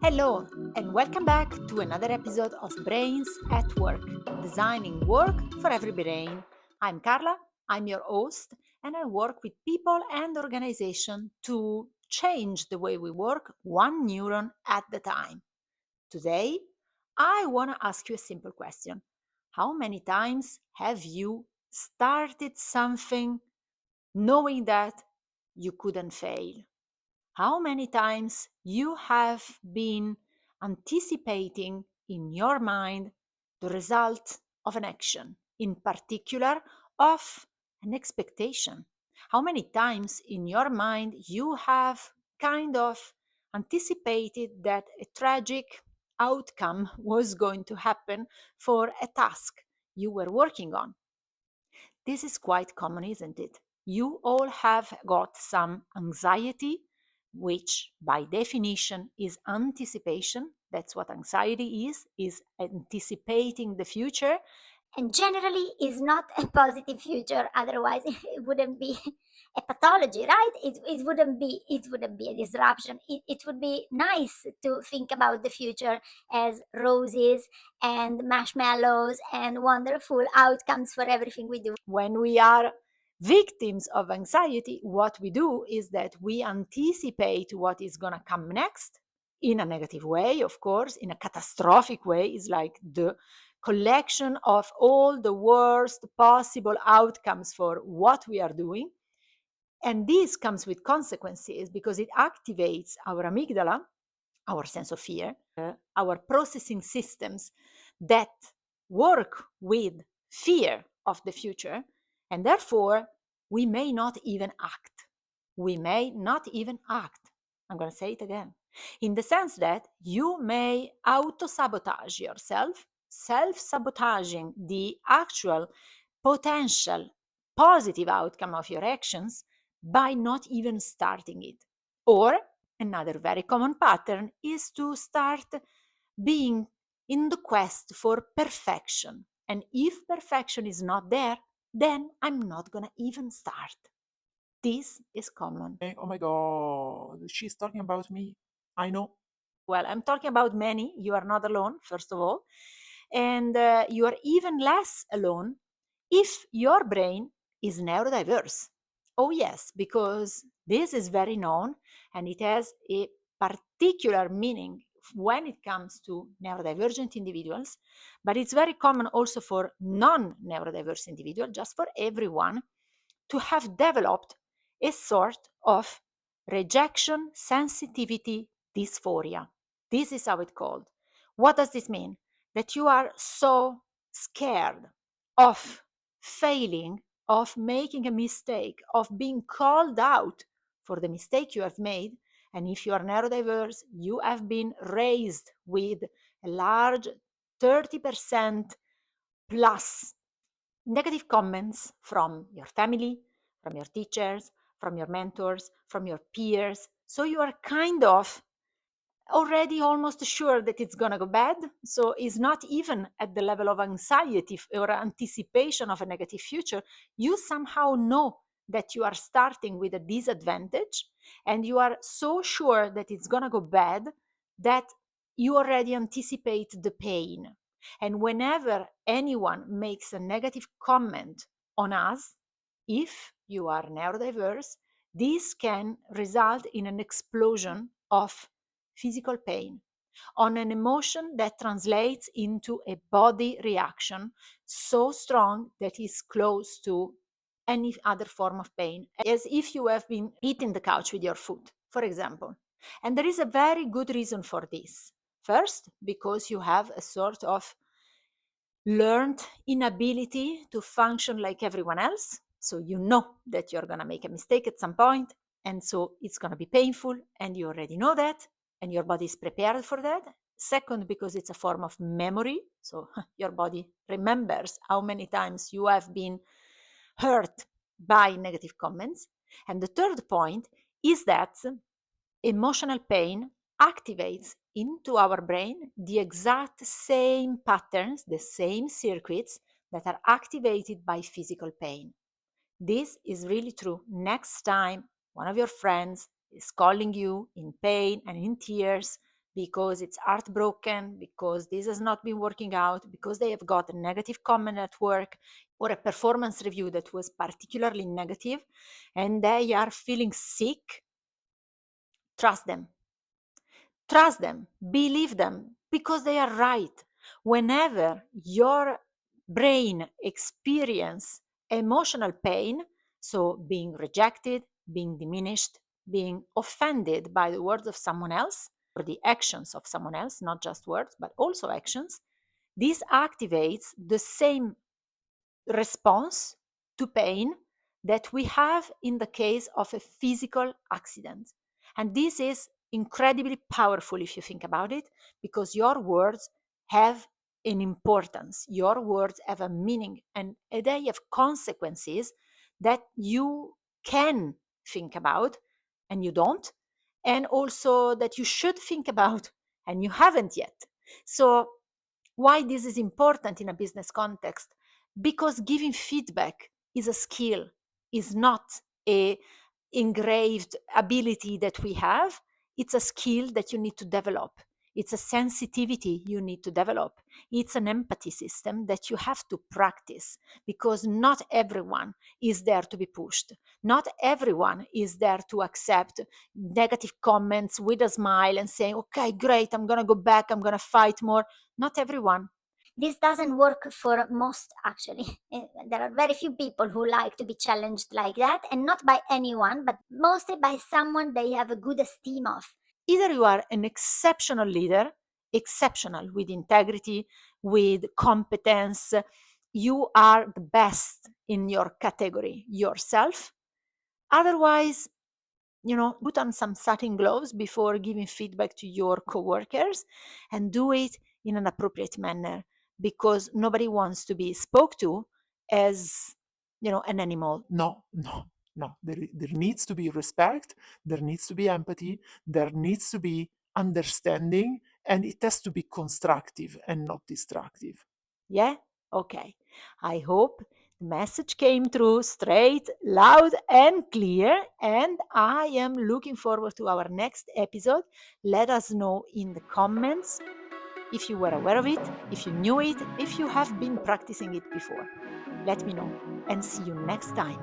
Hello, and welcome back to another episode of Brains at Work, designing work for every brain. I'm Carla, I'm your host, and I work with people and organizations to change the way we work one neuron at a time. Today, I want to ask you a simple question. How many times have you started something knowing that you couldn't fail? How many times you have been anticipating in your mind the result of an action, in particular of an expectation? How many times in your mind you have kind of anticipated that a tragic outcome was going to happen for a task you were working on? This is quite common, isn't it? You all have got some anxiety, which by definition is anticipation. That's what anxiety is anticipating the future. And generally is not a positive future, otherwise it wouldn't be a pathology, right? It wouldn't be a disruption. It would be nice to think about the future as roses and marshmallows and wonderful outcomes for everything we do. When we are victims of anxiety, what we do is that we anticipate what is going to come next in a negative way, of course, in a catastrophic way. It's like the collection of all the worst possible outcomes for what we are doing. And this comes with consequences because it activates our amygdala, our sense of fear, our processing systems that work with fear of the future, and therefore we may not even act. We may not even act. I'm going to say it again. In the sense that you may auto sabotage yourself, self sabotaging the actual potential positive outcome of your actions by not even starting it. Or another very common pattern is to start being in the quest for perfection. And if perfection is not there, then I'm not going to even start. This is common. Oh my god, she's talking about me. I know. Well, I'm talking about many. You are not alone, first of all. And you are even less alone if your brain is neurodiverse. Oh, yes, because this is very known and it has a particular meaning when it comes to neurodivergent individuals, but it's very common also for non neurodiverse individuals, just for everyone, to have developed a sort of rejection sensitivity dysphoria. This is how it's called. What does this mean? That you are so scared of failing, of making a mistake, of being called out for the mistake you have made. And if you are neurodiverse, you have been raised with a large 30% plus negative comments from your family, from your teachers, from your mentors, from your peers. So you are kind of already almost sure that it's going to go bad. So it's not even at the level of anxiety or anticipation of a negative future. You somehow know that you are starting with a disadvantage and you are so sure that it's going to go bad that you already anticipate the pain. And whenever anyone makes a negative comment on us, if you are neurodiverse, this can result in an explosion of physical pain, on an emotion that translates into a body reaction so strong that is close to any other form of pain, as if you have been hitting the couch with your foot, for example. And there is a very good reason for this. First, because you have a sort of learned inability to function like everyone else. So you know that you're going to make a mistake at some point, and so it's going to be painful, and you already know that, and your body is prepared for that. Second, because it's a form of memory. So your body remembers how many times you have been hurt by negative comments. And the third point is that emotional pain activates into our brain the exact same patterns, the same circuits that are activated by physical pain. This is really true. Next time one of your friends is calling you in pain and in tears because it's heartbroken, because this has not been working out, because they have got a negative comment at work or a performance review that was particularly negative, and they are feeling sick, trust them. Trust them, believe them, because they are right. Whenever your brain experience emotional pain, so being rejected, being diminished, being offended by the words of someone else or the actions of someone else, not just words, but also actions, this activates the same response to pain that we have in the case of a physical accident. And this is incredibly powerful if you think about it, because your words have an importance, your words have a meaning, and they have consequences that you can think about and you don't, and also that you should think about and you haven't yet. So, why this is important in a business context? Because giving feedback is a skill, is not a engraved ability that we have. It's a skill that you need to develop. It's a sensitivity you need to develop. It's an empathy system that you have to practice, because not everyone is there to be pushed. Not everyone is there to accept negative comments with a smile and saying, okay, great, I'm going to go back, I'm going to fight more. Not everyone. This doesn't work for most, actually. There are very few people who like to be challenged like that, and not by anyone, but mostly by someone they have a good esteem of. Either you are an exceptional leader, exceptional with integrity, with competence, you are the best in your category yourself. Otherwise, put on some satin gloves before giving feedback to your coworkers and do it in an appropriate manner, because nobody wants to be spoke to as, an animal. No, no, no. There needs to be respect, there needs to be empathy, there needs to be understanding, and it has to be constructive and not destructive. Yeah? Okay. I hope the message came through straight, loud, and clear. And I am looking forward to our next episode. Let us know in the comments if you were aware of it, if you knew it, if you have been practicing it before. Let me know, and see you next time.